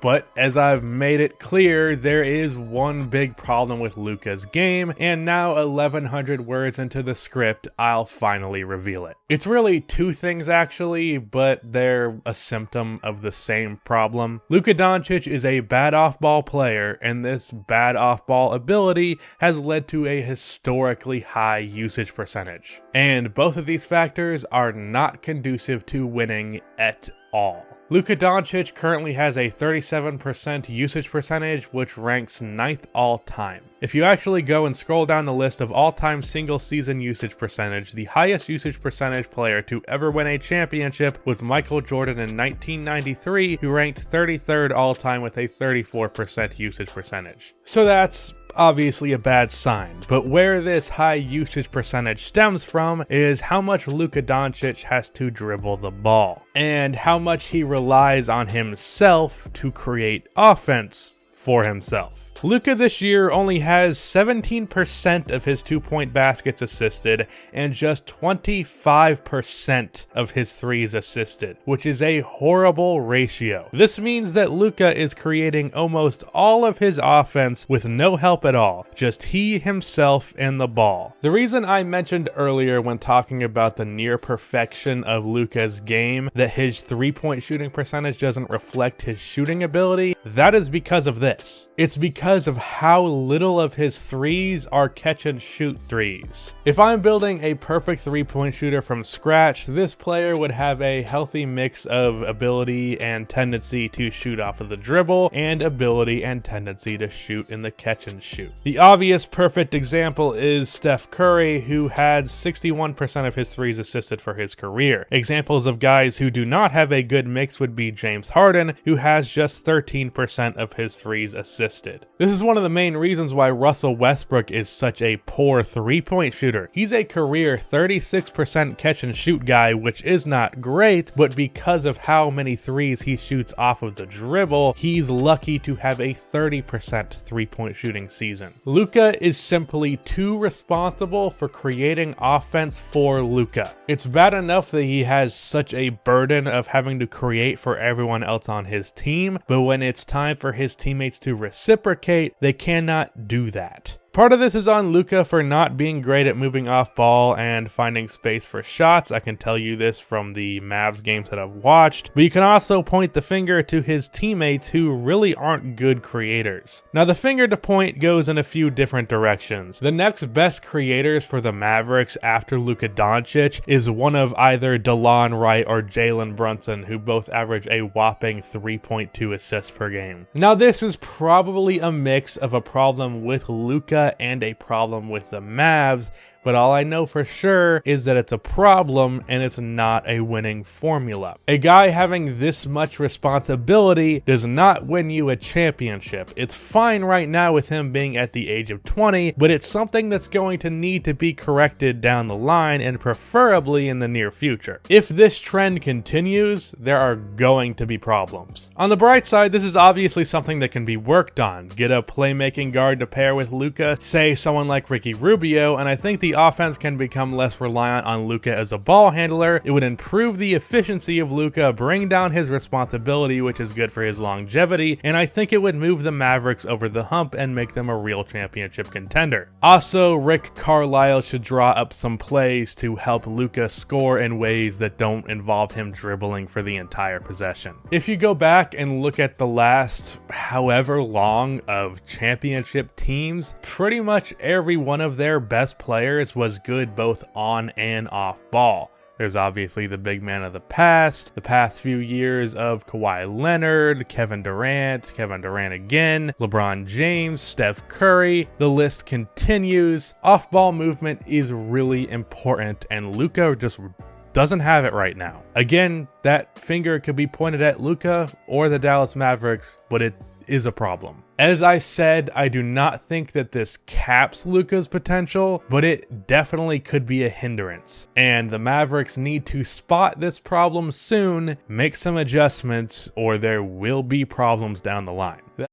But as I've made it clear, there is one big problem with Luka's game, and now 1100 words into the script, I'll finally reveal it. It's really two things actually, but they're a symptom of the same problem. Luka Doncic is a bad off-ball player, and this bad off-ball ability has led to a historically high usage percentage. And both of these factors are not conducive to winning at all. Luka Doncic currently has a 37% usage percentage, which ranks 9th all time. If you actually go and scroll down the list of all-time single-season usage percentage, the highest usage percentage player to ever win a championship was Michael Jordan in 1993, who ranked 33rd all-time with a 34% usage percentage. So that's obviously a bad sign, but where this high usage percentage stems from is how much Luka Doncic has to dribble the ball, and how much he relies on himself to create offense for himself. Luka this year only has 17% of his 2-point baskets assisted and just 25% of his threes assisted, which is a horrible ratio. This means that Luka is creating almost all of his offense with no help at all, just he, himself, and the ball. The reason I mentioned earlier when talking about the near perfection of Luka's game that his 3-point shooting percentage doesn't reflect his shooting ability, that is because of this. It's because of how little of his threes are catch and shoot threes. If I'm building a perfect 3-point shooter from scratch, this player would have a healthy mix of ability and tendency to shoot off of the dribble and ability and tendency to shoot in the catch and shoot. The obvious perfect example is Steph Curry, who had 61% of his threes assisted for his career. Examples of guys who do not have a good mix would be James Harden, who has just 13% of his threes assisted. This is one of the main reasons why Russell Westbrook is such a poor 3-point shooter. He's a career 36% catch and shoot guy, which is not great, but because of how many threes he shoots off of the dribble, he's lucky to have a 30% 3-point shooting season. Luka is simply too responsible for creating offense for Luka. It's bad enough that he has such a burden of having to create for everyone else on his team, but when it's time for his teammates to reciprocate, they cannot do that. Part of this is on Luka for not being great at moving off ball and finding space for shots. I can tell you this from the Mavs games that I've watched, but you can also point the finger to his teammates who really aren't good creators. Now the finger to point goes in a few different directions. The next best creators for the Mavericks after Luka Doncic is one of either DeLon Wright or Jalen Brunson, who both average a whopping 3.2 assists per game. Now this is probably a mix of a problem with Luka and a problem with the Mavs, but all I know for sure is that it's a problem and it's not a winning formula. A guy having this much responsibility does not win you a championship. It's fine right now with him being at the age of 20, but it's something that's going to need to be corrected down the line and preferably in the near future. If this trend continues, there are going to be problems. On the bright side, this is obviously something that can be worked on. Get a playmaking guard to pair with Luka, say someone like Ricky Rubio, and I think the offense can become less reliant on Luka as a ball handler. It would improve the efficiency of Luka, bring down his responsibility, which is good for his longevity, and I think it would move the Mavericks over the hump and make them a real championship contender. Also, Rick Carlisle should draw up some plays to help Luka score in ways that don't involve him dribbling for the entire possession. If you go back and look at the last however long of championship teams, pretty much every one of their best players was good both on and off ball. There's obviously the big man of the past few years of Kawhi Leonard, Kevin Durant again, LeBron James, Steph Curry. The list continues. Off-ball movement is really important, and Luka just doesn't have it right now. Again, that finger could be pointed at Luka or the Dallas Mavericks, but it is a problem. As I said, I do not think that this caps Luka's potential, but it definitely could be a hindrance. And the Mavericks need to spot this problem soon, make some adjustments, or there will be problems down the line.